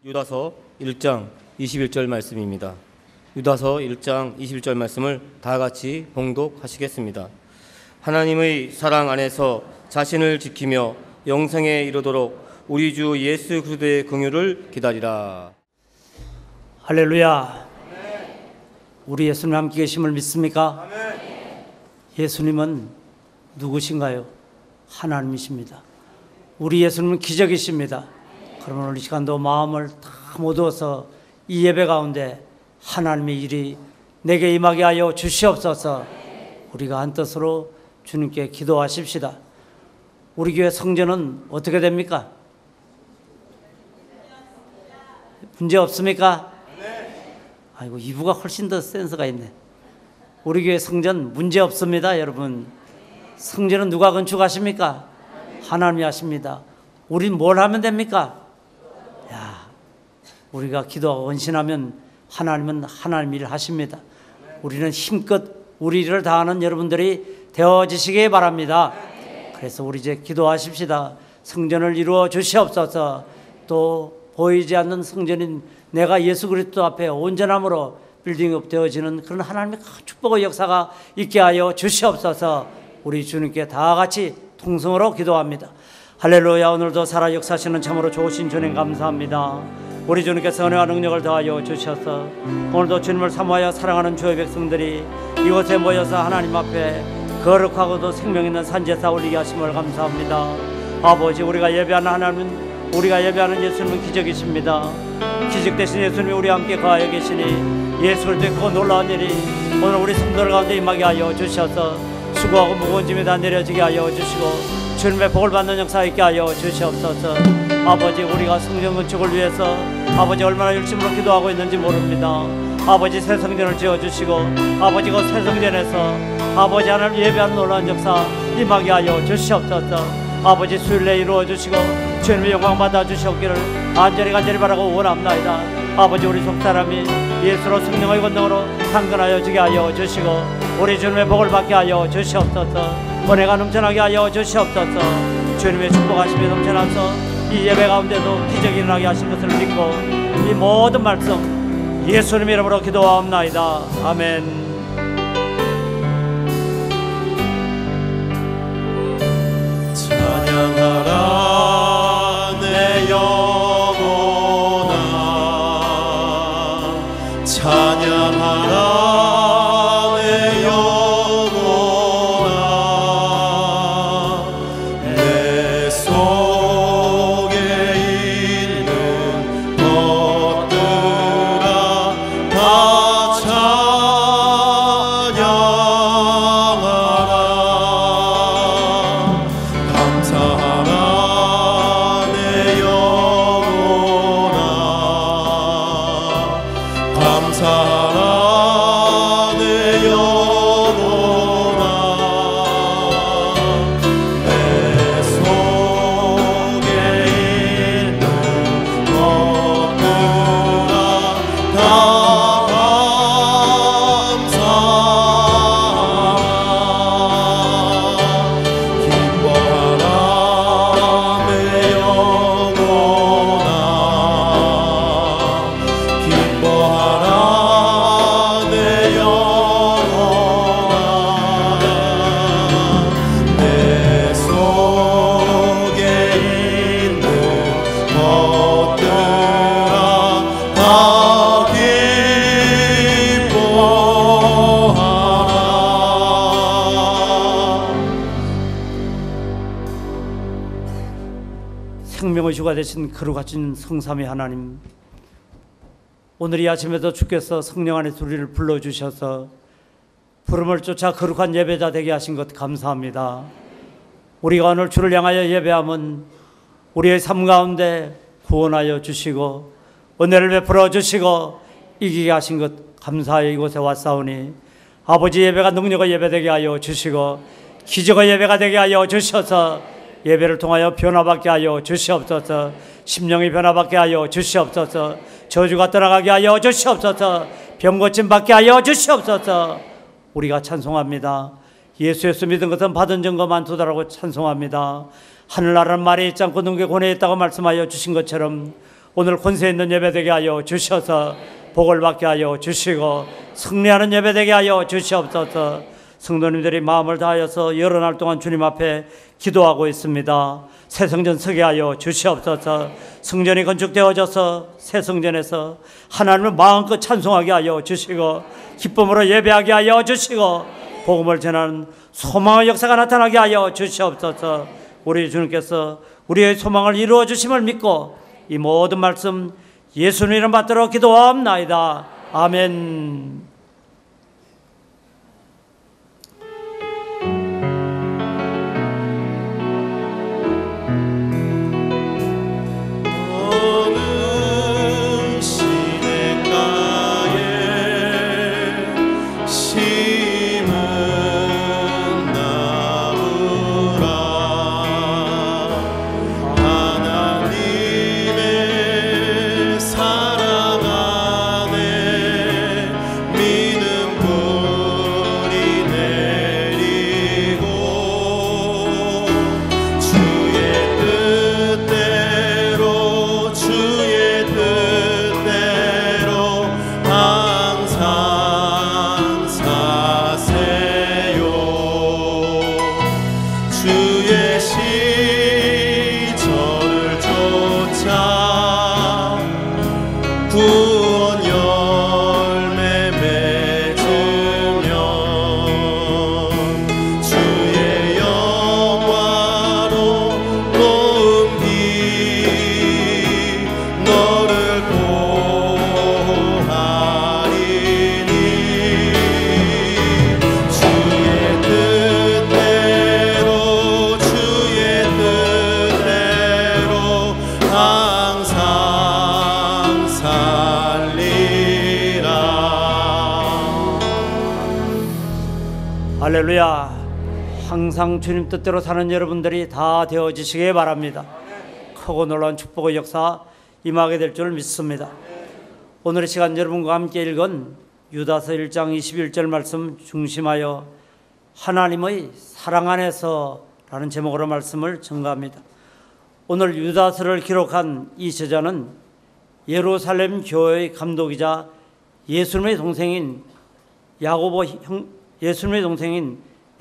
유다서 1장 21절 말씀입니다. 유다서 1장 21절 말씀을 다 같이 봉독하시겠습니다. 하나님의 사랑 안에서 자신을 지키며 영생에 이르도록 우리 주 예수 그리스도의 긍휼을 기다리라. 할렐루야. 우리 예수님 함께 계심을 믿습니까? 예수님은 누구신가요? 하나님이십니다. 우리 예수님은 기적이십니다. 그러면 오늘 이 시간도 마음을 다 모두어서 이 예배 가운데 하나님의 일이 내게 임하게 하여 주시옵소서. 우리가 한뜻으로 주님께 기도하십시다. 우리 교회 성전은 어떻게 됩니까? 문제 없습니까? 아이고, 이부가 훨씬 더 센스가 있네. 우리 교회 성전 문제 없습니다, 여러분. 성전은 누가 건축하십니까? 하나님이 하십니다. 우린 뭘 하면 됩니까? 우리가 기도하고 헌신하면 하나님은 하나님 일을 하십니다. 우리는 힘껏 우리 일을 다하는 여러분들이 되어지시기 바랍니다. 그래서 우리 이제 기도하십시다. 성전을 이루어 주시옵소서. 또 보이지 않는 성전인 내가 예수 그리스도 앞에 온전함으로 빌딩업 되어지는 그런 하나님의 축복의 역사가 있게 하여 주시옵소서. 우리 주님께 다 같이 통성으로 기도합니다. 할렐루야. 오늘도 살아 역사하시는 참으로 좋으신 주님 감사합니다. 우리 주님께서 은혜와 능력을 더하여 주셔서 오늘도 주님을 사모하여 사랑하는 주의 백성들이 이곳에 모여서 하나님 앞에 거룩하고도 생명 있는 산제사 올리게 하심을 감사합니다. 아버지, 우리가 예배하는 하나님은, 우리가 예배하는 예수님은 기적이십니다. 기적 대신 예수님이 우리 함께 거하여 계시니 예수 그리스도의 그 놀라운 일이 오늘 우리 성도들 가운데 임하게 하여 주셔서 수고하고 무거운 짐이 다 내려지게 하여 주시고 주님의 복을 받는 역사 있게 하여 주시옵소서. 아버지, 우리가 성전 건축을 위해서 아버지 얼마나 열심으로 기도하고 있는지 모릅니다. 아버지, 새 성전을 지어주시고 아버지 그 새 성전에서 아버지 하나님 예배하는 놀라운 역사 임하게 하여 주시옵소서. 아버지, 수일내 이루어주시고 주님의 영광 받아주시옵기를 간절히 바라고 원합나이다. 아버지, 우리 속사람이 예수로 성령의 권능으로 강건하여 지게 하여 주시고 우리 주님의 복을 받게 하여 주시옵소서. 은혜가 넘쳐나게 하여 주시옵소서. 주님의 축복하심이 넘쳐나서 이 예배 가운데도 기적이 일어나게 하신 것을 믿고 이 모든 말씀 예수님 이름으로 기도하옵나이다. 아멘. 찬양하라 내 영혼아, 찬양하라 내 영혼아, 내 속에 있는 것들아 다 찬양하라. 감사하라 내 영혼아, 감사하라 내 영혼아, 내 속에 있는 것들아 다 감사하라. 기뻐하라 내 영혼아, 기뻐하라 내 영혼아, 내 속에 있는 것들아 다 기뻐하라. 생명의 주가 되신 거룩하신 성삼위 하나님, 오늘 이 아침에도 주께서 성령 안에 우리를 불러주셔서 부름을 쫓아 거룩한 예배자 되게 하신 것 감사합니다. 우리가 오늘 주를 향하여 예배함은 우리의 삶 가운데 구원하여 주시고 은혜를 베풀어 주시고 이기게 하신 것 감사하여 이곳에 왔사오니 아버지, 예배가 능력의 예배 되게 하여 주시고 기적의 예배가 되게 하여 주셔서 예배를 통하여 변화받게 하여 주시옵소서. 심령이 변화받게 하여 주시옵소서. 저주가 떠나가게 하여 주시옵소서. 병고침 받게 하여 주시옵소서. 우리가 찬송합니다. 예수 믿은 것은 받은 증거 많도다라고 찬송합니다. 하늘나라는 말에 있지 않고 능게 권에 있다고 말씀하여 주신 것처럼 오늘 권세 있는 예배되게 하여 주셔서 복을 받게 하여 주시고 승리하는 예배되게 하여 주시옵소서. 성도님들이 마음을 다하여서 여러 날 동안 주님 앞에 기도하고 있습니다. 새 성전 서게 하여 주시옵소서. 성전이 건축되어져서 새 성전에서 하나님을 마음껏 찬송하게 하여 주시고 기쁨으로 예배하게 하여 주시고 복음을 전하는 소망의 역사가 나타나게 하여 주시옵소서. 우리 주님께서 우리의 소망을 이루어 주심을 믿고 이 모든 말씀 예수님 이름 받들어 기도하옵나이다. 아멘. 어느 시냇가에 심은 나무라 하나님의 사랑 안에 믿음 뿌리 내리고 주의 뜻대로 항상 사세요. 주의 시절을 쫓아 구원 열매 맺으면 주의 영화로운 비 너를 보하리니 주의 뜻대로 항상 살리라. 할렐루야. 항상 주님 뜻대로 사는 여러분들이 다 되어지시기 바랍니다. 크고 놀라운 축복의 역사 임하게 될 줄 믿습니다. 오늘 이 시간 여러분과 함께 읽은 유다서 1장 21절 말씀 중심하여 하나님의 사랑 안에서 라는 제목으로 말씀을 전가합니다. 오늘 유다서를 기록한 이 저자는 예루살렘 교회의 감독이자 예수님의 동생인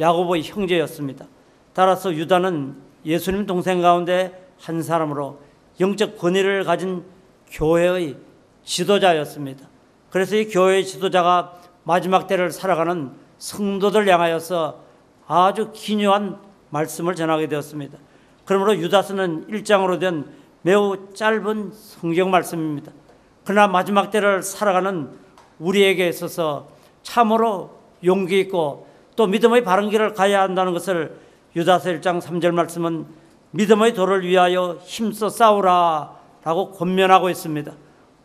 야고보의 형제였습니다. 따라서 유다는 예수님 동생 가운데 한 사람으로 영적 권위를 가진 교회의 지도자였습니다. 그래서 이 교회의 지도자가 마지막 때를 살아가는 성도들 향하여서 아주 기묘한 말씀을 전하게 되었습니다. 그러므로 유다서는 1장으로 된 매우 짧은 성경 말씀입니다. 그러나 마지막 때를 살아가는 우리에게 있어서 참으로 용기 있고 또 믿음의 바른 길을 가야 한다는 것을 유다서 1장 3절 말씀은 믿음의 도를 위하여 힘써 싸우라 라고 권면하고 있습니다.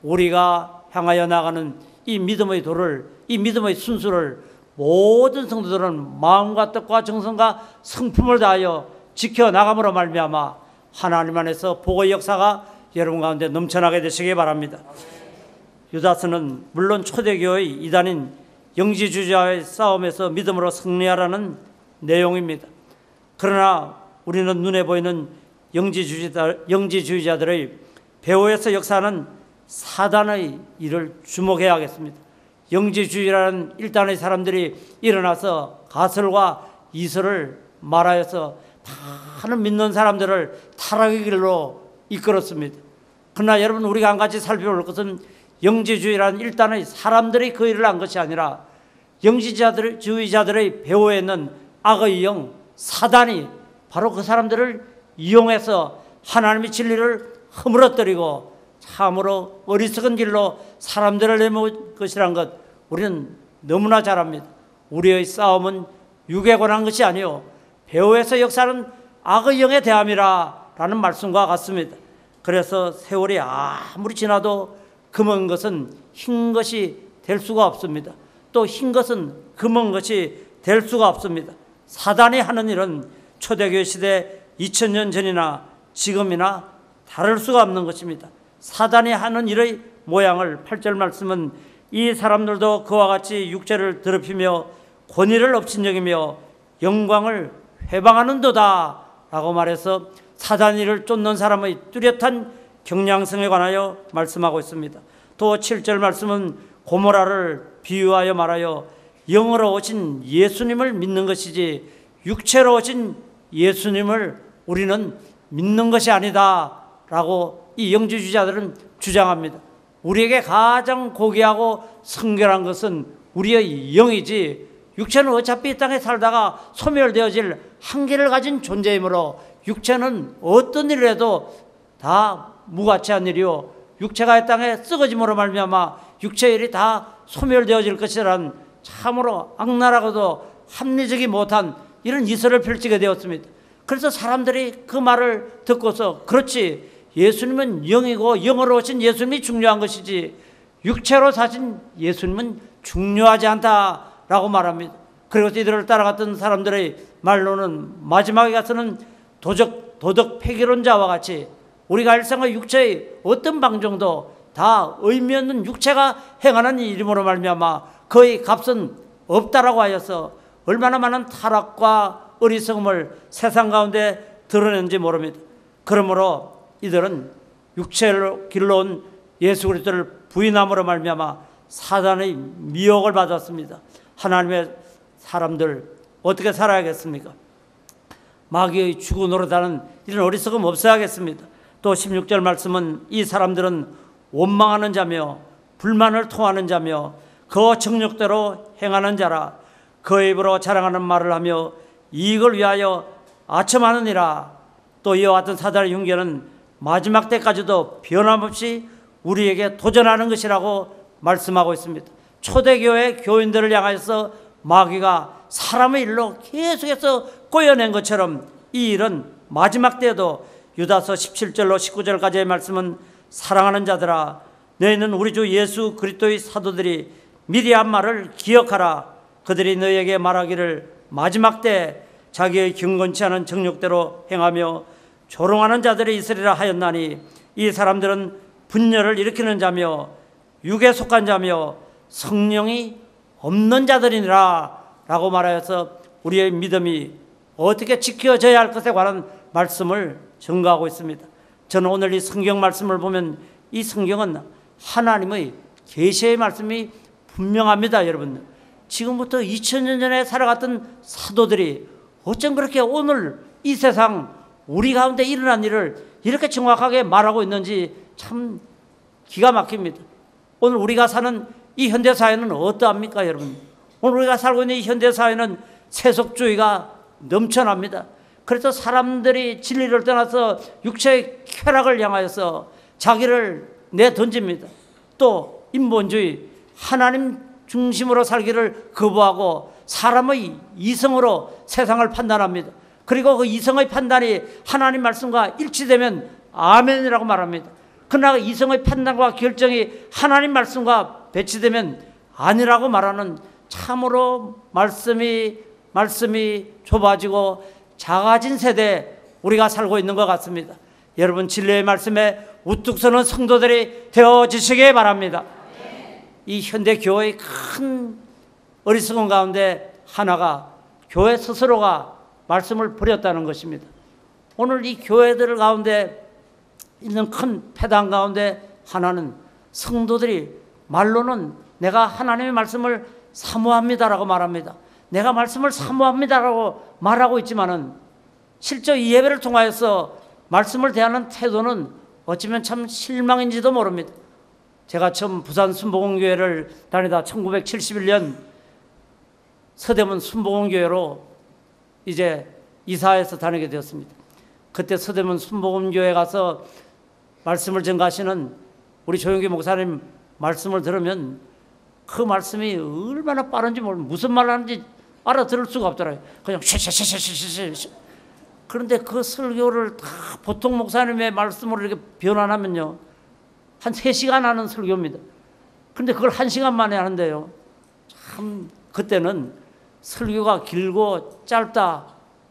우리가 향하여 나가는 이 믿음의 도를, 이 믿음의 순수를 모든 성도들은 마음과 뜻과 정성과 성품을 다하여 지켜나감으로 말미암아 하나님 안에서 복의 역사가 여러분 가운데 넘쳐나게 되시기 바랍니다. 유다서는 물론 초대교회의 이단인 영지주의자의 싸움에서 믿음으로 승리하라는 내용입니다. 그러나 우리는 눈에 보이는 영지주의자들의 배후에서 역사하는 사단의 일을 주목해야 하겠습니다. 영지주의라는 일단의 사람들이 일어나서 가설과 이설을 말하여서 많은 믿는 사람들을 타락의 길로 이끌었습니다. 그러나 여러분, 우리가 한 가지 살펴볼 것은 영지주의라는 일단의 사람들이 그 일을 한 것이 아니라 영지주의자들의 배후에 있는 악의 영 사단이 바로 그 사람들을 이용해서 하나님의 진리를 허물어뜨리고 참으로 어리석은 길로 사람들을 내모을 것이라는 것 우리는 너무나 잘 압니다. 우리의 싸움은 육에 관한 것이 아니요 배후에서 역사하는 악의 영에 대함이라 라는 말씀과 같습니다. 그래서 세월이 아무리 지나도 금은 것은 흰 것이 될 수가 없습니다. 또 흰 것은 금은 것이 될 수가 없습니다. 사단이 하는 일은 초대교회 시대 2000년 전이나 지금이나 다를 수가 없는 것입니다. 사단이 하는 일의 모양을 8절 말씀은 이 사람들도 그와 같이 육체를 더럽히며 권위를 업신여기며 영광을 회방하는도다 라고 말해서 사단 일을 쫓는 사람의 뚜렷한 경량성에 관하여 말씀하고 있습니다. 또 7절 말씀은 고모라를 비유하여 말하여 영으로 오신 예수님을 믿는 것이지 육체로 오신 예수님을 우리는 믿는 것이 아니다 라고 이 영지주의자들은 주장합니다. 우리에게 가장 고귀하고 성결한 것은 우리의 영이지 육체는 어차피 이 땅에 살다가 소멸되어질 한계를 가진 존재이므로 육체는 어떤 일을 해도 다 무가치한 일이요 육체가 이 땅에 썩어짐으로 말미암아 육체의 일이 다 소멸되어질 것이라는 참으로 악랄하고도 합리적이 못한 이런 이설을 펼치게 되었습니다. 그래서 사람들이 그 말을 듣고서 그렇지 예수님은 영이고 영으로 오신 예수님이 중요한 것이지 육체로 사신 예수님은 중요하지 않다라고 말합니다. 그리고 이들을 따라갔던 사람들의 말로는 마지막에 가서는 도덕 폐기론자와 같이 우리가 일상의 육체의 어떤 방정도 다 의미 없는 육체가 행하는 일임으로 말미암아 그의 값은 없다라고 하여서 얼마나 많은 타락과 어리석음을 세상 가운데 드러내는지 모릅니다. 그러므로 이들은 육체로 길러 온 예수 그리스도를 부인함으로 말미암아 사단의 미혹을 받았습니다. 하나님의 사람들 어떻게 살아야겠습니까? 마귀의 주고 노릇하는 이런 어리석음 없어야겠습니다. 또 16절 말씀은 이 사람들은 원망하는 자며 불만을 토하는 자며 그 정욕대로 행하는 자라 그 입으로 자랑하는 말을 하며 이익을 위하여 아첨하느니라. 또 이와 같은 사단의 흉계는 마지막 때까지도 변함없이 우리에게 도전하는 것이라고 말씀하고 있습니다. 초대교회 교인들을 향하여서 마귀가 사람의 일로 계속해서 꼬여낸 것처럼 이 일은 마지막 때에도 유다서 17절로 19절까지의 말씀은 사랑하는 자들아 너희는 우리 주 예수 그리스도의 사도들이 미리 한 말을 기억하라. 그들이 너희에게 말하기를 마지막 때 자기의 경건치 않은 정욕대로 행하며 조롱하는 자들이 있으리라 하였나니 이 사람들은 분열을 일으키는 자며 육에 속한 자며 성령이 없는 자들이니라 라고 말하여서 우리의 믿음이 어떻게 지켜져야 할 것에 관한 말씀을 전가하고 있습니다. 저는 오늘 이 성경 말씀을 보면 이 성경은 하나님의 계시의 말씀이 분명합니다. 여러분 지금부터 2000년 전에 살아갔던 사도들이 어쩜 그렇게 오늘 이 세상 우리 가운데 일어난 일을 이렇게 정확하게 말하고 있는지 참 기가 막힙니다. 오늘 우리가 사는 이 현대사회는 어떠합니까 여러분? 오늘 우리가 살고 있는 이 현대사회는 세속주의가 넘쳐납니다. 그래서 사람들이 진리를 떠나서 육체의 쾌락을 향하여서 자기를 내던집니다. 또 인본주의, 하나님 중심으로 살기를 거부하고 사람의 이성으로 세상을 판단합니다. 그리고 그 이성의 판단이 하나님 말씀과 일치되면 아멘이라고 말합니다. 그러나 이성의 판단과 결정이 하나님 말씀과 배치되면 아니라고 말하는 참으로 말씀이 좁아지고 작아진 세대에 우리가 살고 있는 것 같습니다. 여러분 진리의 말씀에 우뚝 서는 성도들이 되어지시기 바랍니다. 이 현대 교회의 큰 어리석음 가운데 하나가 교회 스스로가 말씀을 버렸다는 것입니다. 오늘 이 교회들 가운데 있는 큰 패당 가운데 하나는 성도들이 말로는 내가 하나님의 말씀을 사모합니다라고 말합니다. 내가 말씀을 사모합니다라고 말하고 있지만은 실제 이 예배를 통하여서 말씀을 대하는 태도는 어쩌면 참 실망인지도 모릅니다. 제가 처음 부산 순복음교회를 다니다 1971년 서대문 순복음교회로 이제 이사해서 다니게 되었습니다. 그때 서대문 순복음교회 가서 말씀을 전가하시는 우리 조영기 목사님 말씀을 들으면 그 말씀이 얼마나 빠른지 모르면 무슨 말 하는지 알아들을 수가 없더라고요. 그냥 쉐쉐쉐쉐쉐쉐. 그런데 그 설교를 다 보통 목사님의 말씀으로 이렇게 변환하면요 한 3시간 하는 설교입니다. 그런데 그걸 1시간 만에 하는데요 참 그때는 설교가 길고 짧다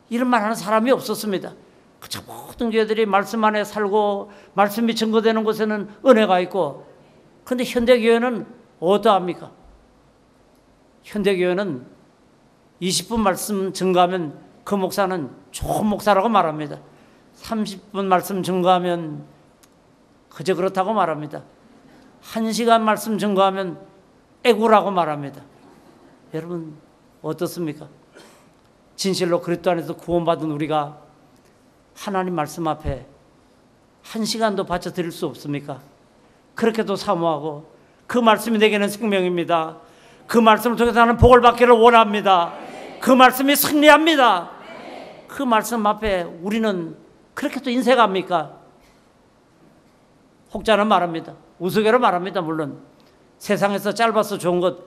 이런 말 하는 사람이 없었습니다. 그저 모든 교회들이 말씀 안에 살고 말씀이 증거되는 곳에는 은혜가 있고, 그런데 현대교회는 어떠합니까? 현대교회는 20분 말씀 증거하면 그 목사는 좋은 목사라고 말합니다. 30분 말씀 증거하면 그저 그렇다고 말합니다. 1시간 말씀 증거하면 애구라고 말합니다. 여러분 어떻습니까? 진실로 그리스도 안에서 구원받은 우리가 하나님 말씀 앞에 1시간도 바쳐 드릴 수 없습니까? 그렇게도 사모하고 그 말씀이 내게는 생명입니다. 그 말씀을 통해서 나는 복을 받기를 원합니다. 그 말씀이 승리합니다. 그 말씀 앞에 우리는 그렇게 또 인색합니까? 혹자는 말합니다. 우스개로 말합니다. 물론 세상에서 짧아서 좋은 것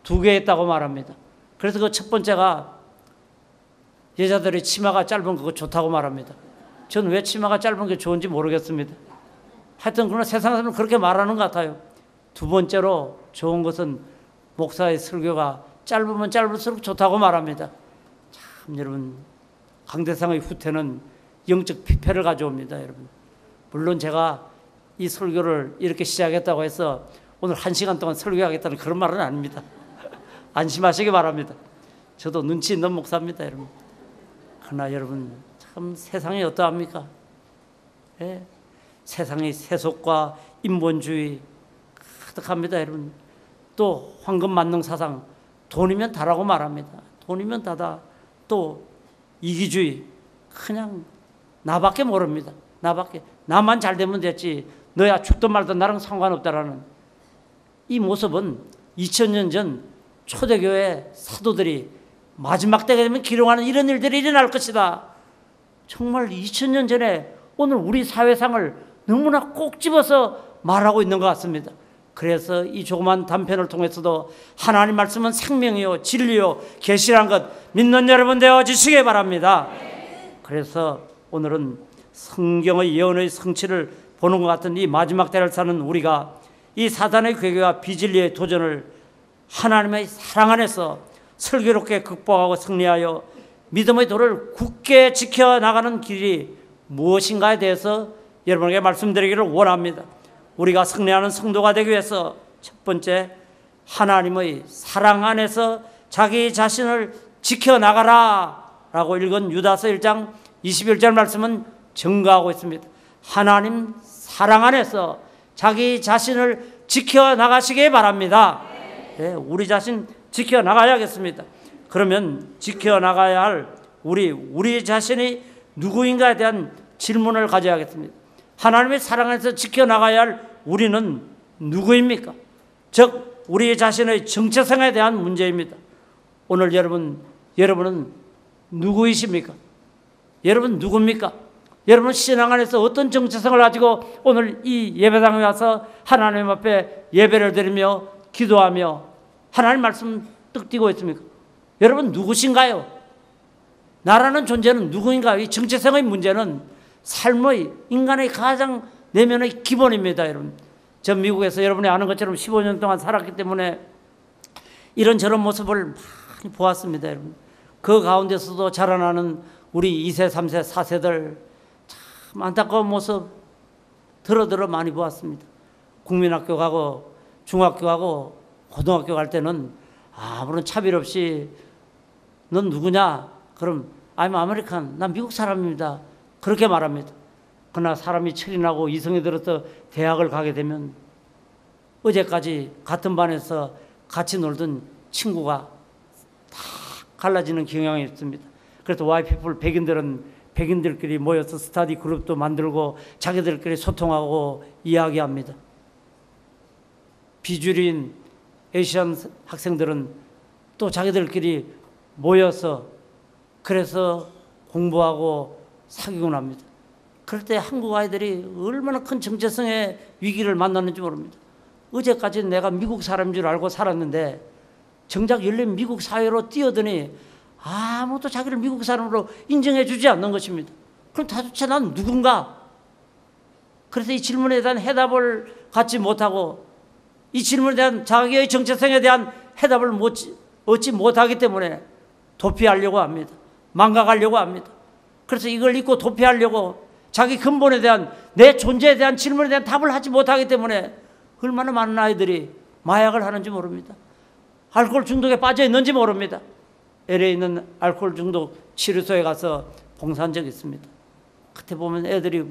2개 있다고 말합니다. 그래서 그 첫 번째가 여자들이 치마가 짧은 거 좋다고 말합니다. 저는 왜 치마가 짧은 게 좋은지 모르겠습니다. 하여튼 그러나 세상에서는 그렇게 말하는 것 같아요. 2번째로 좋은 것은 목사의 설교가 짧으면 짧을수록 좋다고 말합니다. 참 여러분 강대상의 후퇴는 영적 피폐를 가져옵니다. 여러분 물론 제가 이 설교를 이렇게 시작했다고 해서 오늘 1시간 동안 설교하겠다는 그런 말은 아닙니다. 안심하시기 바랍니다. 저도 눈치 있는 목사입니다. 여러분 그러나 여러분 참 세상이 어떠합니까? 예? 세상의 세속과 인본주의 가득합니다. 여러분 또 황금만능 사상 돈이면 다라고 말합니다. 돈이면 다다. 또 이기주의 그냥 나밖에 모릅니다. 나만 잘 되면 됐지 너야 죽든 말든 나랑 상관없다라는 이 모습은 2000년 전 초대교회 사도들이 마지막 때가 되면 기록하는 이런 일들이 일어날 것이다. 정말 2000년 전에 오늘 우리 사회상을 너무나 꼭 집어서 말하고 있는 것 같습니다. 그래서 이 조그만 단편을 통해서도 하나님 말씀은 생명이요 진리요 계시라는 것 믿는 여러분 되어주시기 바랍니다. 그래서 오늘은 성경의 예언의 성취를 보는 것 같은 이 마지막 때를 사는 우리가 이 사단의 괴계와 비진리의 도전을 하나님의 사랑 안에서 슬기롭게 극복하고 승리하여 믿음의 도를 굳게 지켜나가는 길이 무엇인가에 대해서 여러분에게 말씀드리기를 원합니다. 우리가 승리하는 성도가 되기 위해서 첫 번째 하나님의 사랑 안에서 자기 자신을 지켜나가라 라고 읽은 유다서 1장 21절 말씀은 증거하고 있습니다. 하나님 사랑 안에서 자기 자신을 지켜나가시기 바랍니다. 네, 우리 자신 지켜나가야겠습니다. 그러면 지켜나가야 할 우리 자신이 누구인가에 대한 질문을 가져야겠습니다. 하나님의 사랑 안에서 지켜나가야 할 우리는 누구입니까? 즉 우리 자신의 정체성에 대한 문제입니다. 오늘 여러분은 누구이십니까? 여러분 누굽니까? 여러분 신앙 안에서 어떤 정체성을 가지고 오늘 이 예배당에 와서 하나님 앞에 예배를 드리며 기도하며 하나님 말씀 떡 띄고 있습니까? 여러분 누구신가요? 나라는 존재는 누구인가요? 이 정체성의 문제는 삶의 인간의 가장 내면의 기본입니다. 여러분 전 미국에서 여러분이 아는 것처럼 15년 동안 살았기 때문에 이런저런 모습을 많이 보았습니다. 여러분 그 가운데서도 자라나는 우리 2세, 3세, 4세들 참 안타까운 모습 들어 많이 보았습니다. 국민학교 가고 중학교 가고 고등학교 갈 때는 아무런 차별 없이 넌 누구냐? 그럼 I'm American. 난 미국 사람입니다. 그렇게 말합니다. 그러나 사람이 철이 나고 이성이 들어서 대학을 가게 되면 어제까지 같은 반에서 같이 놀던 친구가 다 갈라지는 경향이 있습니다. 그래서 와이피플 백인들끼리 모여서 스터디 그룹도 만들고 자기들끼리 소통하고 이야기합니다. 비주류인 에이시안 학생들은 또 자기들끼리 모여서 그래서 공부하고 사귀곤 합니다. 그럴 때 한국 아이들이 얼마나 큰 정체성의 위기를 만났는지 모릅니다. 어제까지 내가 미국 사람인 줄 알고 살았는데 정작 열린 미국 사회로 뛰어드니 아무도 자기를 미국 사람으로 인정해 주지 않는 것입니다. 그럼 도대체 난 누군가? 그래서 이 질문에 대한 해답을 갖지 못하고 이 질문에 대한 자기의 정체성에 대한 해답을 얻지 못하기 때문에 도피하려고 합니다. 망각하려고 합니다. 그래서 이걸 잊고 도피하려고 자기 근본에 대한 내 존재에 대한 질문에 대한 답을 하지 못하기 때문에 얼마나 많은 아이들이 마약을 하는지 모릅니다. 알코올 중독에 빠져 있는지 모릅니다. LA에 있는 알코올 중독 치료소에 가서 봉사한 적이 있습니다. 그때 보면 애들이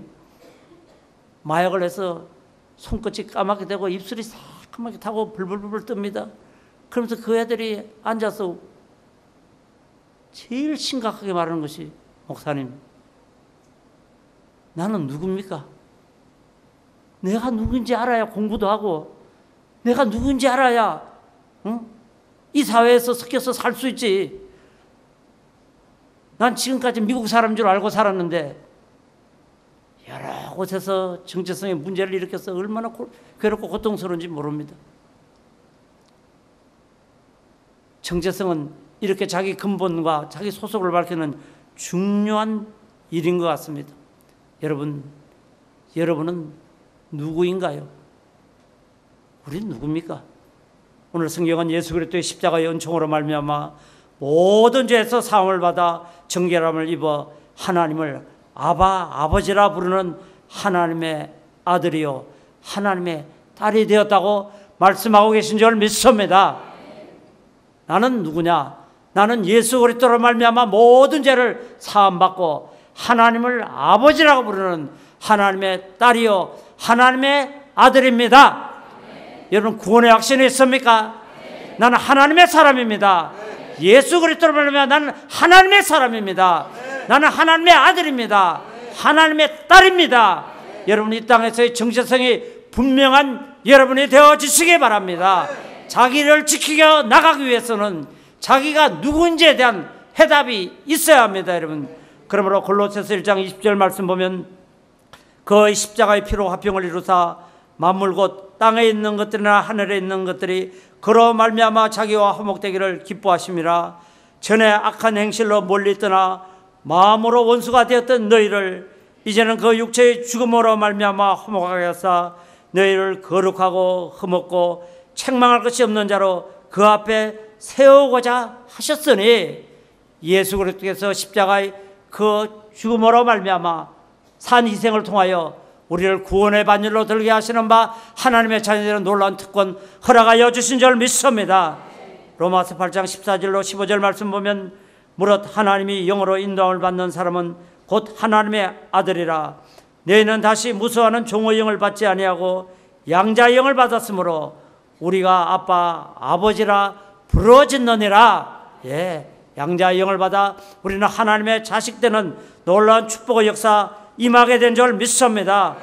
마약을 해서 손끝이 까맣게 되고 입술이 새까맣게 타고 불불불 뜹니다. 그러면서 그 애들이 앉아서 제일 심각하게 말하는 것이, 목사님, 나는 누굽니까? 내가 누군지 알아야 공부도 하고, 내가 누군지 알아야 이 사회에서 섞여서 살 수 있지. 난 지금까지 미국 사람인 줄 알고 살았는데 여러 곳에서 정체성의 문제를 일으켜서 얼마나 괴롭고 고통스러운지 모릅니다. 정체성은 이렇게 자기 근본과 자기 소속을 밝히는 중요한 일인 것 같습니다. 여러분은 누구인가요? 우린 누굽니까? 오늘 성경은 예수 그리스도의 십자가의 은총으로 말미암아 모든 죄에서 사함을 받아 정결함을 입어 하나님을 아버지라 부르는 하나님의 아들이요 하나님의 딸이 되었다고 말씀하고 계신 줄 믿습니다. 나는 누구냐? 나는 예수 그리스도로 말미암아 모든 죄를 사함받고 하나님을 아버지라고 부르는 하나님의 딸이요 하나님의 아들입니다. 여러분, 구원의 확신이 있습니까? 나는 하나님의 사람입니다. 예수 그리스도로 말미암아 나는 하나님의 사람입니다. 나는 하나님의 아들입니다. 하나님의 딸입니다. 여러분, 이 땅에서의 정체성이 분명한 여러분이 되어지시기 바랍니다. 자기를 지키겨 나가기 위해서는 자기가 누군지에 대한 해답이 있어야 합니다. 여러분, 그러므로 골로새서 1장 20절 말씀 보면 그 십자가의 피로 화평을 이루사 만물 곧 땅에 있는 것들이나 하늘에 있는 것들이 그로 말미암아 자기와 화목되기를 기뻐하심이라. 전에 악한 행실로 멀리 떠나 마음으로 원수가 되었던 너희를 이제는 그 육체의 죽음으로 말미암아 화목하게 하사 너희를 거룩하고 흠없고 책망할 것이 없는 자로 그 앞에 세우고자 하셨으니, 예수 그리스도께서 십자가의 그 죽음으로 말미암아 산 희생을 통하여 우리를 구원의 반열로 들게 하시는 바 하나님의 자녀들은 놀라운 특권 허락하여 주신 줄 믿습니다. 로마서 8장 14절로 15절 말씀 보면 무릇 하나님이 영으로 인도함을 받는 사람은 곧 하나님의 아들이라. 너희는 다시 무수하는 종의 영을 받지 아니하고 양자의 영을 받았으므로 우리가 아빠 아버지라 부르짖느니라. 양자의 영을 받아 우리는 하나님의 자식 되는 놀라운 축복의 역사 임하게 된 줄 믿습니다.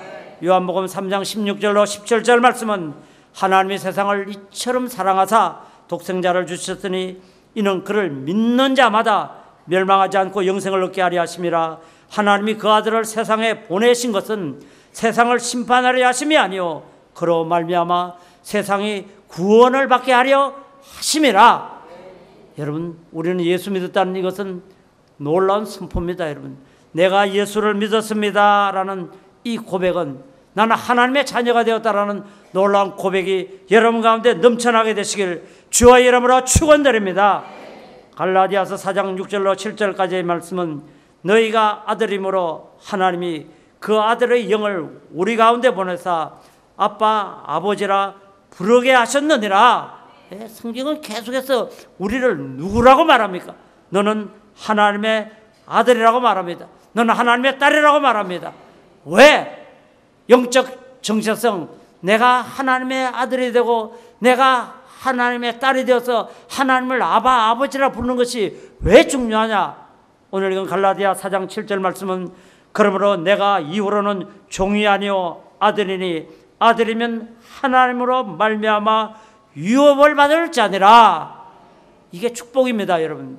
요한복음 3장 16절로 17절 말씀은 하나님이 세상을 이처럼 사랑하사 독생자를 주셨으니 이는 그를 믿는 자마다 멸망하지 않고 영생을 얻게 하려 하심이라. 하나님이 그 아들을 세상에 보내신 것은 세상을 심판하려 하심이 아니요 그로 말미암아 세상이 구원을 받게 하려 하심이라. 여러분, 우리는 예수 믿었다는 이것은 놀라운 선포입니다. 여러분, 내가 예수를 믿었습니다 라는 이 고백은, 나는 하나님의 자녀가 되었다라는 놀라운 고백이 여러분 가운데 넘쳐나게 되시길 주와 이름으로 축원드립니다. 갈라디아서 4장 6절로 7절까지의 말씀은 너희가 아들이므로 하나님이 그 아들의 영을 우리 가운데 보내사 아빠 아버지라 부르게 하셨느니라. 성경은 계속해서 우리를 누구라고 말합니까? 너는 하나님의 아들이라고 말합니다. 너는 하나님의 딸이라고 말합니다. 왜? 영적 정체성, 내가 하나님의 아들이 되고 내가 하나님의 딸이 되어서 하나님을 아바 아버지라 부르는 것이 왜 중요하냐? 오늘 읽은 갈라디아 4장 7절 말씀은 그러므로 내가 이후로는 종이 아니요 아들이니 아들이면 하나님으로 말미암아 유업을 받을 자니라. 이게 축복입니다. 여러분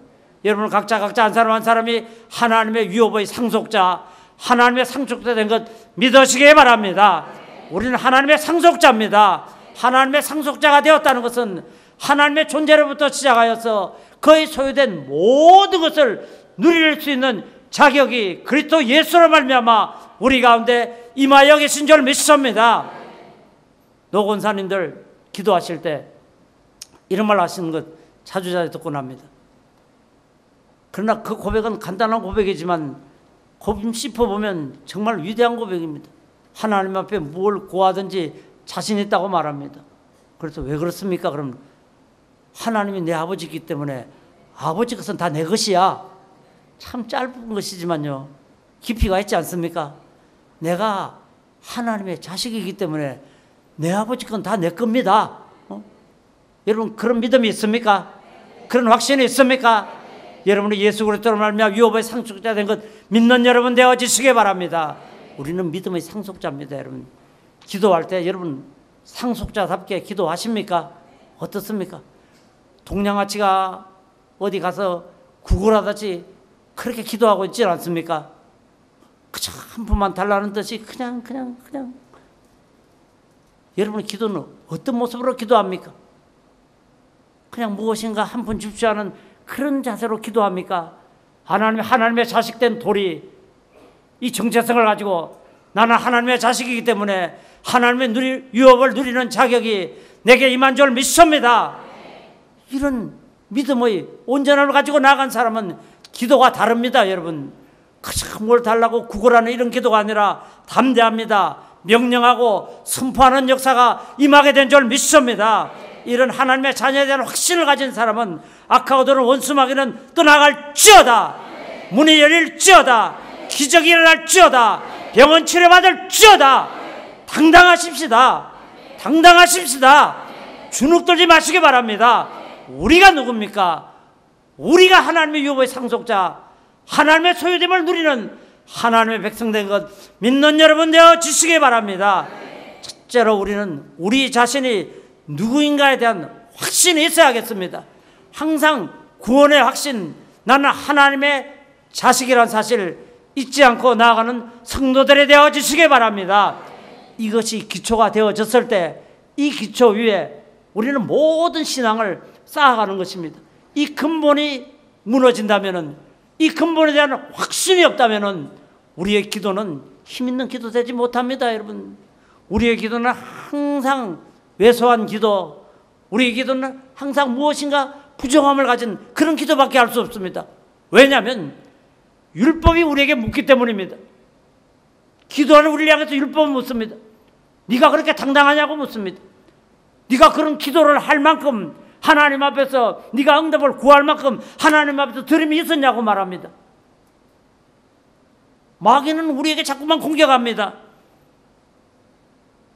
각자 한 사람 한 사람이 하나님의 유업의 상속자, 하나님의 상속자 된 것 믿으시기 바랍니다. 우리는 하나님의 상속자입니다. 하나님의 상속자가 되었다는 것은 하나님의 존재로부터 시작하여서 그의 소유된 모든 것을 누릴 수 있는 자격이 그리스도 예수로 말미암아 우리 가운데 임하여 계신 줄 믿습니다. 노 권사님들 기도하실 때 이런 말 하시는 것 자주 듣곤 합니다. 그러나 그 고백은 간단한 고백이지만 짚어보면 정말 위대한 고백입니다. 하나님 앞에 뭘 구하든지 자신 있다고 말합니다. 그래서 왜 그렇습니까? 그럼 하나님이 내 아버지이기 때문에 아버지 것은 다 내 것이야. 참 짧은 것이지만요 깊이가 있지 않습니까? 내가 하나님의 자식이기 때문에 내 아버지 건 다 내 겁니다. 여러분 그런 믿음이 있습니까? 그런 확신이 있습니까? 여러분이 예수 그리스도로 말미암아 유업의 상속자 된 것 믿는 여러분 되어지시기 바랍니다. 우리는 믿음의 상속자입니다. 여러분 기도할 때 여러분 상속자답게 기도하십니까? 어떻습니까? 동양아치가 어디 가서 구걸하듯이 그렇게 기도하고 있지 않습니까? 그저 한 푼만 달라는 듯이 그냥 여러분의 기도는 어떤 모습으로 기도합니까? 그냥 무엇인가 한 푼 줍지 않은 그런 자세로 기도합니까? 하나님의 자식된 돌이 이 정체성을 가지고 나는 하나님의 자식이기 때문에 하나님의 유업을 누리는 자격이 내게 임한 줄 믿습니다. 이런 믿음의 온전함을 가지고 나간 사람은 기도가 다릅니다. 여러분 그저 뭘 달라고 구걸하는 이런 기도가 아니라 담대합니다. 명령하고 선포하는 역사가 임하게 된 줄 믿습니다. 이런 하나님의 자녀에 대한 확신을 가진 사람은 악하고 도는 원수마귀는 떠나갈지어다. 문이 열릴지어다. 기적이 일어날지어다. 병원 치료받을지어다. 당당하십시다. 당당하십시다. 주눅 들지 마시기 바랍니다. 우리가 누굽니까? 우리가 하나님의 유업의 상속자, 하나님의 소유됨을 누리는 하나님의 백성된 것 믿는 여러분 되어지시기 바랍니다. 첫째로 우리는 우리 자신이 누구인가에 대한 확신이 있어야겠습니다. 항상 구원의 확신, 나는 하나님의 자식이라는 사실을 잊지 않고 나아가는 성도들이 되어지시기 바랍니다. 이것이 기초가 되어졌을 때 이 기초 위에 우리는 모든 신앙을 쌓아가는 것입니다. 이 근본이 무너진다면, 이 근본에 대한 확신이 없다면 우리의 기도는 힘있는 기도 되지 못합니다. 여러분 우리의 기도는 항상 왜소한 기도, 우리의 기도는 항상 무엇인가 부정함을 가진 그런 기도밖에 할 수 없습니다. 왜냐하면 율법이 우리에게 묻기 때문입니다. 기도하는 우리를 향해서 율법은 묻습니다. 네가 그렇게 당당하냐고 묻습니다. 네가 그런 기도를 할 만큼 하나님 앞에서 네가 응답을 구할 만큼 하나님 앞에서 들음이 있었냐고 말합니다. 마귀는 우리에게 자꾸만 공격합니다.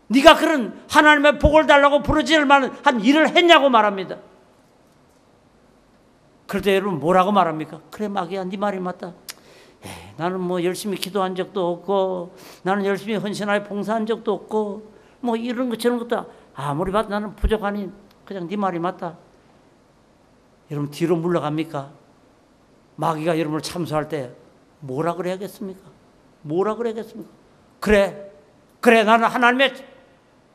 네가 그런 하나님의 복을 달라고 부르짖을 만한 한 일을 했냐고 말합니다. 그럴 때 여러분 뭐라고 말합니까? 그래 마귀야 네 말이 맞다. 나는 뭐 열심히 기도한 적도 없고 나는 열심히 헌신하여 봉사한 적도 없고 뭐 이런 것 저런 것도 아무리 봐도 나는 부족하니 그냥 네 말이 맞다. 여러분 뒤로 물러갑니까? 마귀가 여러분을 참소할 때 뭐라 그래야겠습니까? 뭐라 그래야겠습니까? 그래 나는 하나님의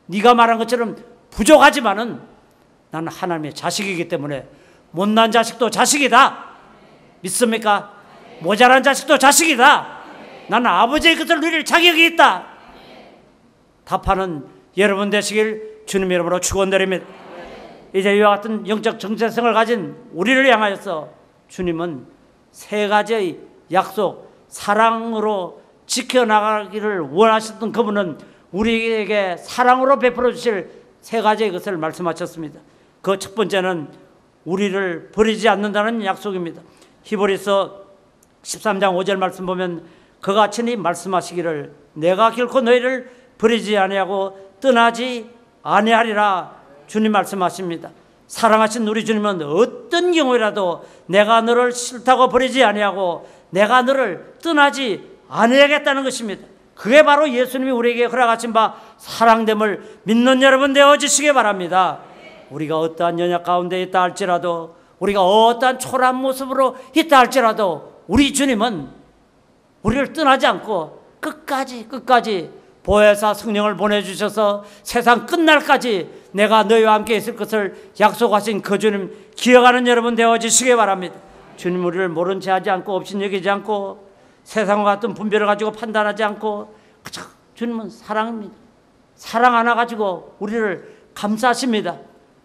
네가 말한 것처럼 부족하지만은 나는 하나님의 자식이기 때문에 못난 자식도 자식이다. 믿습니까? 모자란 자식도 자식이다. 나는 아버지의 것을 누릴 자격이 있다. 답하는 여러분 되시길 주님 이름으로 축원드립니다. 이제 이와 같은 영적 정체성을 가진 우리를 향하여서 주님은 세 가지의 약속, 사랑으로 지켜나가기를 원하셨던 그분은 우리에게 사랑으로 베풀어 주실 세 가지의 것을 말씀하셨습니다. 그 첫 번째는 우리를 버리지 않는다는 약속입니다. 히브리서 13장 5절 말씀 보면 그가 친히 말씀하시기를 내가 결코 너희를 버리지 아니하고 떠나지 아니하리라 주님 말씀하십니다. 사랑하신 우리 주님은 어떤 경우라도 내가 너를 싫다고 버리지 아니하고 내가 너를 떠나지 아니하겠다는 것입니다. 그게 바로 예수님이 우리에게 허락하신 바 사랑됨을 믿는 여러분 되어지시기 바랍니다. 우리가 어떠한 연약 가운데 있다 할지라도 우리가 어떠한 초라한 모습으로 있다 할지라도 우리 주님은 우리를 떠나지 않고 끝까지 보혜사 성령을 보내주셔서 세상 끝날까지 내가 너희와 함께 있을 것을 약속하신 그 주님 기억하는 여러분 되어지시기 바랍니다. 주님 우리를 모른 채 하지 않고 업신여기지 않고 세상과 같은 분별을 가지고 판단하지 않고 그저 주님은 사랑입니다. 사랑 하나 가지고 우리를 감싸십니다.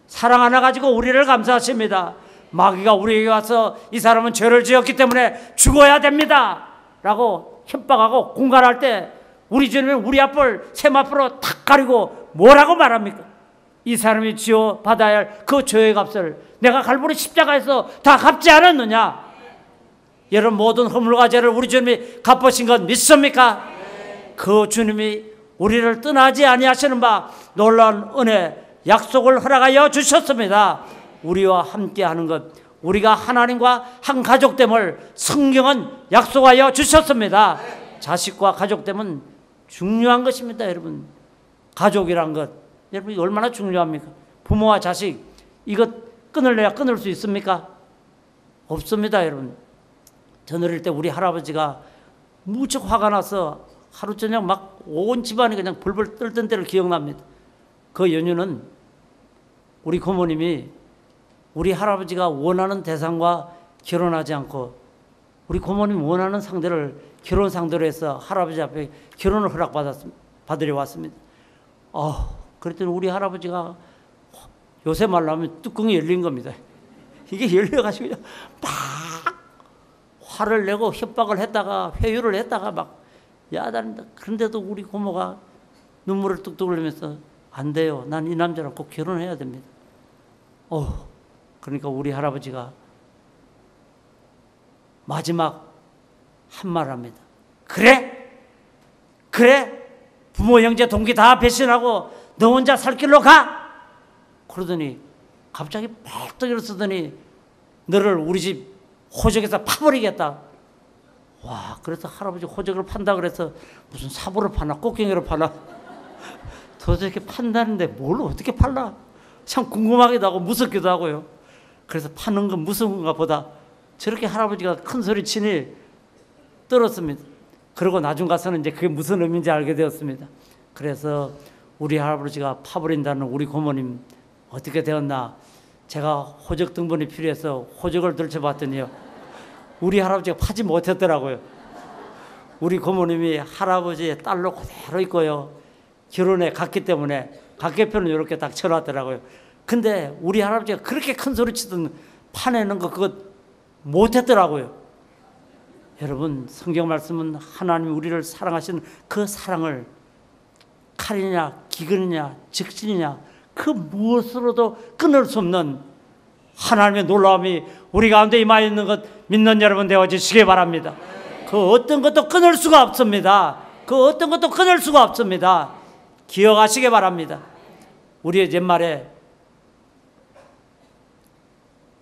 사랑 하나 가지고 우리를 감싸십니다. 마귀가 우리에게 와서 이 사람은 죄를 지었기 때문에 죽어야 됩니다 라고 협박하고 공갈할 때 우리 주님은 우리 앞을 세마포로 탁 가리고 뭐라고 말합니까? 이 사람이 지어 받아야 할 그 죄의 값을 내가 갈보리 십자가에서 다 갚지 않았느냐? 여러분 모든 허물과 죄를 우리 주님이 갚으신 건 믿습니까? 그 주님이 우리를 떠나지 아니하시는 바 놀라운 은혜 약속을 허락하여 주셨습니다. 우리와 함께하는 것, 우리가 하나님과 한 가족됨을 성경은 약속하여 주셨습니다. 자식과 가족됨은 중요한 것입니다. 여러분, 가족이란 것 여러분 얼마나 중요합니까? 부모와 자식 이것 끊을래야 끊을 수 있습니까? 없습니다. 여러분, 전 어릴 때 우리 할아버지가 무척 화가 나서 하루 저녁 막 온 집안이 그냥 벌벌 떨던 때를 기억납니다. 그 연유는 우리 고모님이 우리 할아버지가 원하는 대상과 결혼하지 않고 우리 고모님 원하는 상대를 결혼 상대로 해서 할아버지 앞에 결혼을 받으려 왔습니다. 그랬더니 우리 할아버지가 요새 말로 하면 뚜껑이 열린 겁니다. 이게 열려가지고 막 화를 내고 협박을 했다가 회유를 했다가 막 야단다. 그런데도 우리 고모가 눈물을 뚝뚝 흘리면서 안 돼요. 난 이 남자랑 꼭 결혼해야 됩니다. 그러니까 우리 할아버지가 마지막 한 말을 합니다. 그래? 부모, 형제, 동기 다 배신하고 너 혼자 살 길로 가? 그러더니 갑자기 펄떡 일어서더니 너를 우리 집 호적에서 파버리겠다. 와, 그래서 할아버지 호적을 판다 그래서 무슨 사보를 파나 꽃갱이를 파나 도대체 이렇게 판다는데 뭘 어떻게 팔나? 참 궁금하기도 하고 무섭기도 하고요. 그래서 파는 건 무서운가 보다 저렇게 할아버지가 큰 소리 치니 떨었습니다. 그리고 나중 가서는 이제 그게 무슨 의미인지 알게 되었습니다. 그래서 우리 할아버지가 파버린다는 우리 고모님 어떻게 되었나? 제가 호적 등본이 필요해서 호적을 들춰봤더니요, 우리 할아버지가 파지 못했더라고요. 우리 고모님이 할아버지의 딸로 그대로 있고요, 결혼에 갔기 때문에 각계표는 이렇게 딱 쳐놨더라고요. 근데 우리 할아버지가 그렇게 큰 소리 치던 파내는 거 그거 못했더라고요. 여러분, 성경 말씀은 하나님이 우리를 사랑하시는 그 사랑을 칼이냐 기근이냐 적신이냐 그 무엇으로도 끊을 수 없는 하나님의 놀라움이 우리 가운데 임하여 있는 것 믿는 여러분 되어주시기 바랍니다. 그 어떤 것도 끊을 수가 없습니다. 그 어떤 것도 끊을 수가 없습니다. 기억하시기 바랍니다. 우리의 옛말에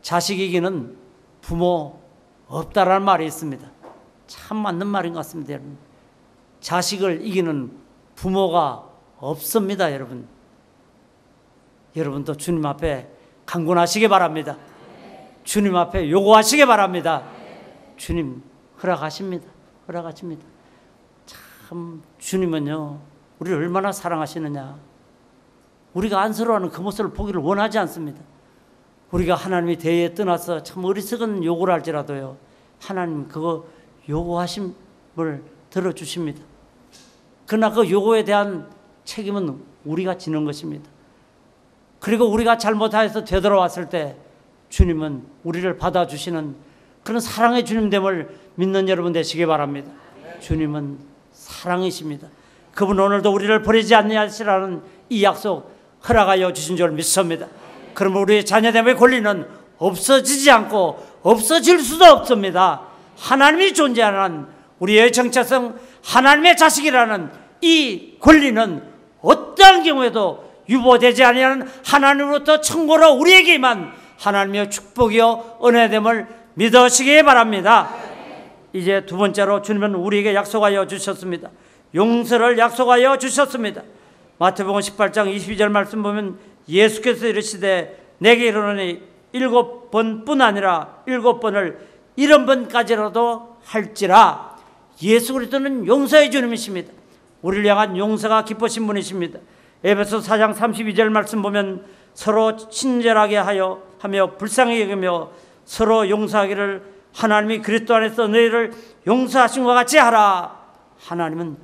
자식 이기는 부모 없다라는 말이 있습니다. 참 맞는 말인 것 같습니다. 여러분, 자식을 이기는 부모가 없습니다. 여러분도 주님 앞에 간구하시기 바랍니다. 주님 앞에 요구하시기 바랍니다. 주님 허락하십니다. 참 주님은요, 우리를 얼마나 사랑하시느냐. 우리가 안쓰러워하는 그 모습을 보기를 원하지 않습니다. 우리가 하나님이 대에 떠나서 참 어리석은 요구를 할지라도요, 하나님 그거 요구하심을 들어주십니다. 그러나 그 요구에 대한 책임은 우리가 지는 것입니다. 그리고 우리가 잘못하여서 되돌아왔을 때 주님은 우리를 받아주시는 그런 사랑의 주님됨을 믿는 여러분 되시기 바랍니다. 주님은 사랑이십니다. 그분 오늘도 우리를 버리지 아니하시라는 이 약속 허락하여 주신 줄 믿습니다. 그러면 우리의 자녀됨의 권리는 없어지지 않고 없어질 수도 없습니다. 하나님이 존재하는 우리의 정체성, 하나님의 자식이라는 이 권리는 어떠한 경우에도 유보되지 아니하는 하나님으로부터 청고로 우리에게만 하나님의 축복이요 은혜됨을 믿으시기 바랍니다. 이제 두 번째로 주님은 우리에게 약속하여 주셨습니다. 용서를 약속하여 주셨습니다. 마태복음 18장 22절 말씀 보면 예수께서 이르시되 내게 이르노니 7번뿐 아니라 7번을 70번까지라도 할지라. 예수 그리스도는 용서의 주님이십니다. 우리를 향한 용서가 기쁘신 분이십니다. 에베소 4장 32절 말씀 보면 서로 친절하게 하며 불쌍히 여기며 서로 용서하기를 하나님이 그리스도 안에서 너희를 용서하신 것 같이 하라. 하나님은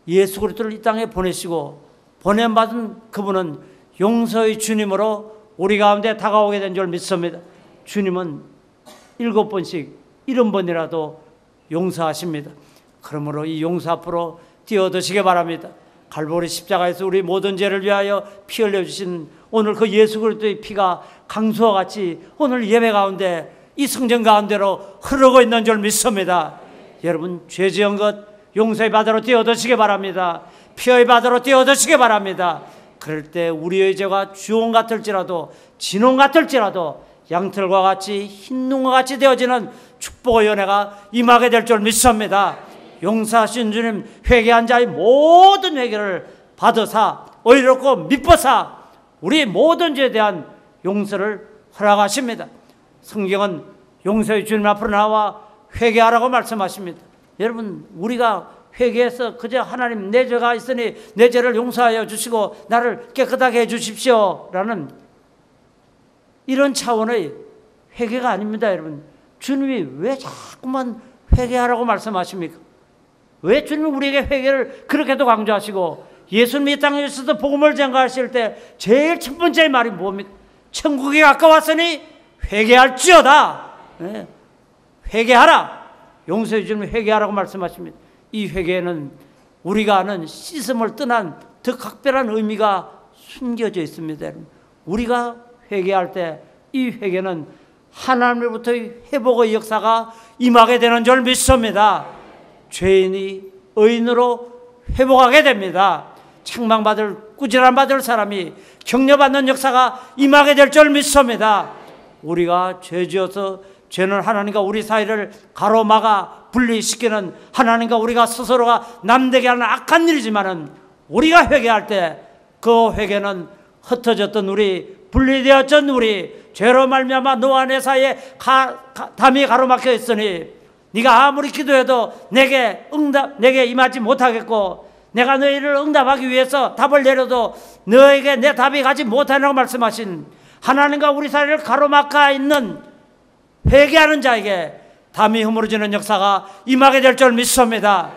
예수 그리스도를 이 땅에 보내시고 보냄받은 그분은 용서의 주님으로 우리 가운데 다가오게 된 줄 믿습니다. 주님은 7번씩 70번이라도 용서하십니다. 그러므로 이 용서 앞으로 뛰어드시기 바랍니다. 갈보리 십자가에서 우리 모든 죄를 위하여 피 흘려주신 오늘 그 예수 그리스도의 피가 강수와 같이 오늘 예배 가운데 이 성전 가운데로 흐르고 있는 줄 믿습니다. 여러분, 죄 지은 것 용서의 바다로 뛰어드시기 바랍니다. 피의 바다로 뛰어드시기 바랍니다. 그럴 때 우리의 죄가 주홍 같을지라도 진홍 같을지라도 양털과 같이 흰눈과 같이 되어지는 축복의 연회가 임하게 될 줄 믿습니다. 용서하신 주님, 회개한 자의 모든 회개를 받으사 의롭고 미쁘사 우리 모든 죄에 대한 용서를 허락하십니다. 성경은 용서의 주님 앞으로 나와 회개하라고 말씀하십니다. 여러분, 우리가 회개해서 그저 하나님 내 죄가 있으니 내 죄를 용서하여 주시고 나를 깨끗하게 해 주십시오 라는 이런 차원의 회개가 아닙니다. 여러분, 주님이 왜 자꾸만 회개하라고 말씀하십니까? 왜 주님이 우리에게 회개를 그렇게도 강조하시고 예수님이 이 땅에 있어서 복음을 전가하실 때 제일 첫 번째 말이 뭡니까? 천국이 가까웠으니 회개할지어다. 네. 회개하라. 용서해 주님 회개하라고 말씀하십니다. 이 회개는 우리가 아는 씻음을 떠난 더 각별한 의미가 숨겨져 있습니다. 여러분. 우리가 회개할 때 이 회개는 하나님으로부터의 회복의 역사가 임하게 되는 줄 믿습니다. 죄인이 의인으로 회복하게 됩니다. 책망받을 꾸지람받을 사람이 격려받는 역사가 임하게 될 줄 믿습니다. 우리가 죄지어서 죄는 하나님과 우리 사이를 가로막아 분리시키는 하나님과 우리가 스스로가 남되게 하는 악한 일이지만은 우리가 회개할 때 그 회개는 흩어졌던 우리 분리되었던 우리 죄로 말미암아 너와 내 사이에 담이 가로막혀 있으니 네가 아무리 기도해도 내게 임하지 못하겠고 내가 너희를 응답하기 위해서 답을 내려도 너에게 내 답이 가지 못하라고 말씀하신 하나님과 우리 사이를 가로막아 있는 회개하는 자에게 담이 허물어지는 역사가 임하게 될 줄 믿습니다.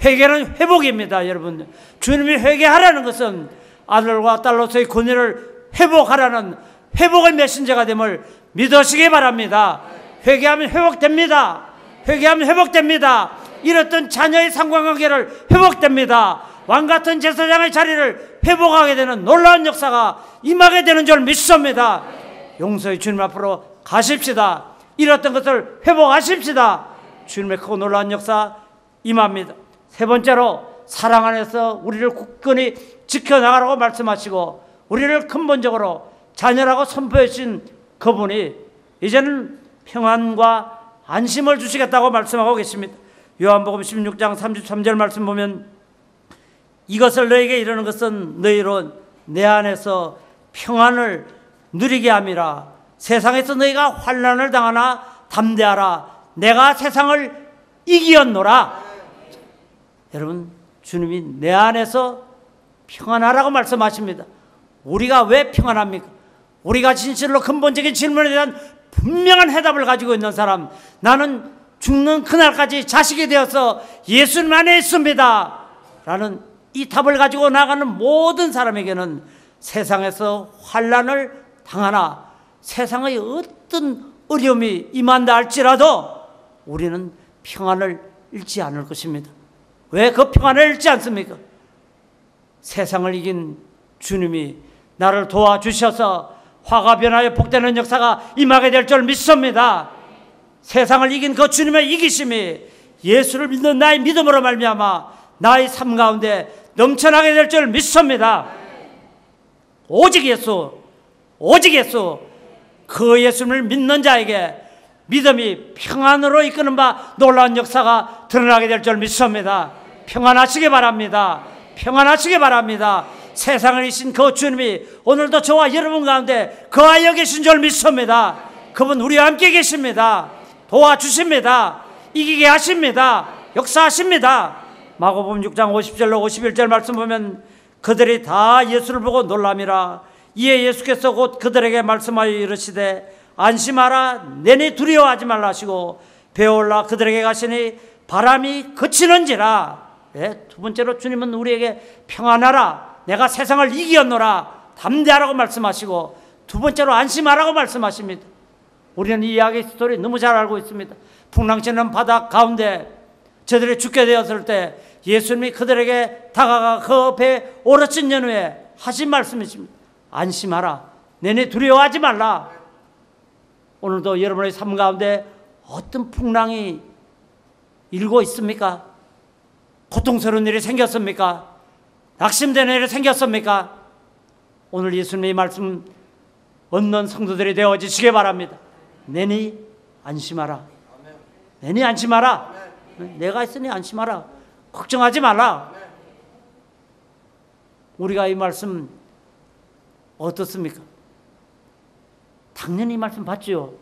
회개는 회복입니다. 여러분, 주님이 회개하라는 것은 아들과 딸로서의 권위를 회복하라는 회복의 메신저가 됨을 믿으시기 바랍니다. 회개하면 회복됩니다. 회개하면 회복됩니다. 잃었던 자녀의 상관관계를 회복됩니다. 왕같은 제사장의 자리를 회복하게 되는 놀라운 역사가 임하게 되는 줄 믿습니다. 용서의 주님 앞으로 가십시다. 잃었던 것을 회복하십시다. 주님의 크고 놀라운 역사 임합니다. 세 번째로 사랑 안에서 우리를 굳건히 지켜나가라고 말씀하시고 우리를 근본적으로 자녀라고 선포해 주신 그분이 이제는 평안과 안심을 주시겠다고 말씀하고 계십니다. 요한복음 16장 33절 말씀 보면 이것을 너에게 이르는 것은 너희로 내 안에서 평안을 누리게 함이라. 세상에서 너희가 환난을 당하나 담대하라. 내가 세상을 이기었노라. 여러분, 주님이 내 안에서 평안하라고 말씀하십니다. 우리가 왜 평안합니까? 우리가 진실로 근본적인 질문에 대한 분명한 해답을 가지고 있는 사람, 나는 죽는 그날까지 자식이 되어서 예수님 안에 있습니다 라는 이 답을 가지고 나가는 모든 사람에게는 세상에서 환난을 당하나 세상의 어떤 어려움이 임한다 할지라도 우리는 평안을 잃지 않을 것입니다. 왜 그 평안을 잃지 않습니까? 세상을 이긴 주님이 나를 도와주셔서 화가 변하여 복되는 역사가 임하게 될 줄 믿습니다. 세상을 이긴 그 주님의 이기심이 예수를 믿는 나의 믿음으로 말미암아 나의 삶 가운데 넘쳐나게 될 줄 믿습니다. 오직 예수, 오직 예수, 그 예수를 믿는 자에게 믿음이 평안으로 이끄는 바 놀라운 역사가 드러나게 될 줄 믿습니다. 평안하시기 바랍니다. 평안하시기 바랍니다. 세상을 이신 그 주님이 오늘도 저와 여러분 가운데 거하여 계신 줄 믿습니다. 그분 우리와 함께 계십니다. 도와주십니다. 이기게 하십니다. 역사하십니다. 마가복음 6장 50절로 51절 말씀 보면 그들이 다 예수를 보고 놀람이라. 이에 예수께서 곧 그들에게 말씀하여 이르시되 안심하라. 내니 두려워하지 말라 하시고 배올라 그들에게 가시니 바람이 그치는지라. 네, 두 번째로 주님은 우리에게 평안하라. 내가 세상을 이기었노라. 담대하라고 말씀하시고 두 번째로 안심하라고 말씀하십니다. 우리는 이 이야기 스토리 너무 잘 알고 있습니다. 풍랑치는 바다 가운데 저들이 죽게 되었을 때 예수님이 그들에게 다가가 그 배에 오르친 연후에 하신 말씀이십니다. 안심하라. 내내 두려워하지 말라. 오늘도 여러분의 삶 가운데 어떤 풍랑이 일고 있습니까? 고통스러운 일이 생겼습니까? 낙심되는 일이 생겼습니까? 오늘 예수님의 말씀 얻는 성도들이 되어지시기 바랍니다. 내니 안심하라. 내니 안심하라. 내가 있으니 안심하라. 걱정하지 말라. 우리가 이 말씀 어떻습니까? 당연히 이 말씀 받죠.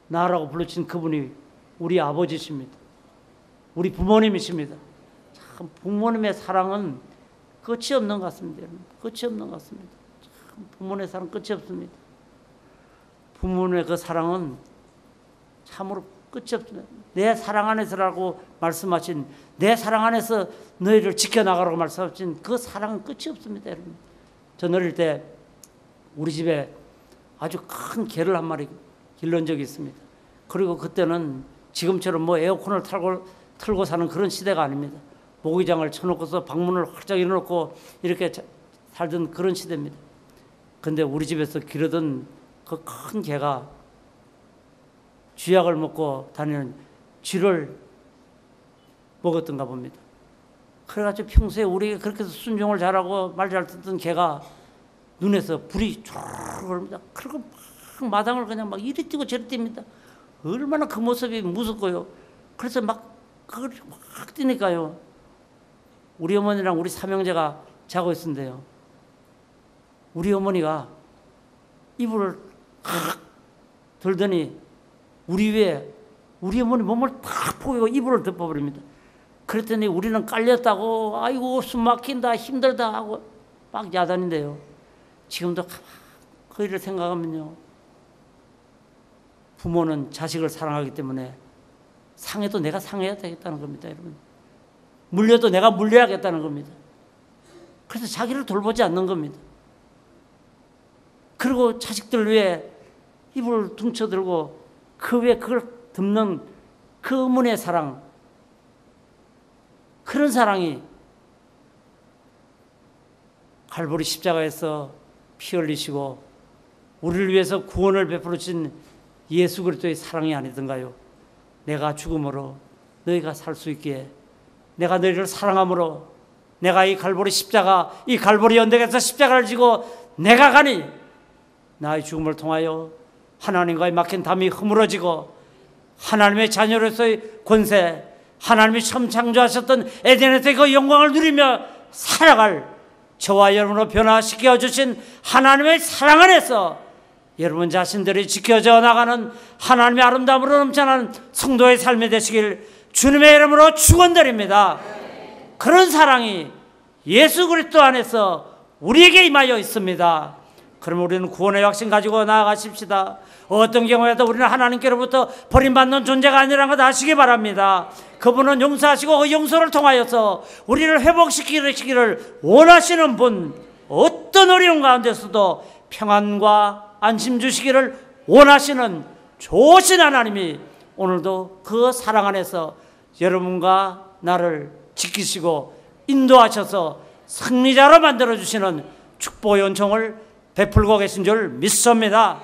나라고 불러주신 그분이 우리 아버지십니다. 우리 부모님이십니다. 참 부모님의 사랑은 끝이 없는 것 같습니다. 여러분. 끝이 없는 것 같습니다. 참 부모님의 사랑 끝이 없습니다. 부모님의 그 사랑은 참으로 끝이 없습니다. 내 사랑 안에서라고 말씀하신, 내 사랑 안에서 너희를 지켜나가라고 말씀하신 그 사랑은 끝이 없습니다. 여러분. 저 어릴 때 우리 집에 아주 큰 개를 한 마리 길러온 적이 있습니다. 그리고 그때는 지금처럼 뭐 에어컨을 틀고 사는 그런 시대가 아닙니다. 모기장을 쳐놓고서 방문을 활짝 열어놓고 이렇게 살던 그런 시대입니다. 근데 우리 집에서 기르던 그 큰 개가 쥐약을 먹고 다니는 쥐를 먹었던가 봅니다. 그래가지고 평소에 우리 그렇게 해서 순종을 잘하고 말 잘 듣던 개가 눈에서 불이 쫙 흐릅니다. 그리고 막 마당을 그냥 막 이리 뛰고 저리 뜁니다. 얼마나 그 모습이 무섭고요. 그래서 막 그걸 막 뛰니까요. 우리 어머니랑 우리 삼형제가 자고 있었는데요. 우리 어머니가 이불을 탁 들더니 우리 위에 우리 어머니 몸을 탁 포개고 이불을 덮어버립니다. 그랬더니 우리는 깔렸다고 아이고 숨 막힌다 힘들다 하고 막 야단인데요. 지금도 그 일을 생각하면요. 부모는 자식을 사랑하기 때문에 상해도 내가 상해야 되겠다는 겁니다. 여러분. 물려도 내가 물려야겠다는 겁니다. 그래서 자기를 돌보지 않는 겁니다. 그리고 자식들 위해 이불을 둥쳐들고 그 위에 그걸 덮는 그 어머니의 사랑, 그런 사랑이 갈보리 십자가에서 피 흘리시고 우리를 위해서 구원을 베풀어 주신 예수 그리스도의 사랑이 아니던가요? 내가 죽음으로 너희가 살 수 있기에, 내가 너희를 사랑함으로 내가 이 갈보리 십자가, 이 갈보리 언덕에서 십자가를 지고 내가 가니 나의 죽음을 통하여 하나님과의 막힌 담이 허물어지고 하나님의 자녀로서의 권세, 하나님이 처음 창조하셨던 에덴에서의 그 영광을 누리며 살아갈 저와 여러분을 변화시켜 주신 하나님의 사랑 안에서 여러분 자신들이 지켜져 나가는 하나님의 아름다움으로 넘쳐나는 성도의 삶이 되시길 주님의 이름으로 축원드립니다. 그런 사랑이 예수 그리스도 안에서 우리에게 임하여 있습니다. 그러면 우리는 구원의 확신 가지고 나아가십시다. 어떤 경우에도 우리는 하나님께로부터 버림받는 존재가 아니라는 것 아시기 바랍니다. 그분은 용서하시고 그 용서를 통하여서 우리를 회복시키기를 원하시는 분, 어떤 어려운 가운데서도 평안과 안심 주시기를 원하시는 좋으신 하나님이 오늘도 그 사랑 안에서 여러분과 나를 지키시고 인도하셔서 승리자로 만들어주시는 축복의 은총을 베풀고 계신 줄 믿습니다.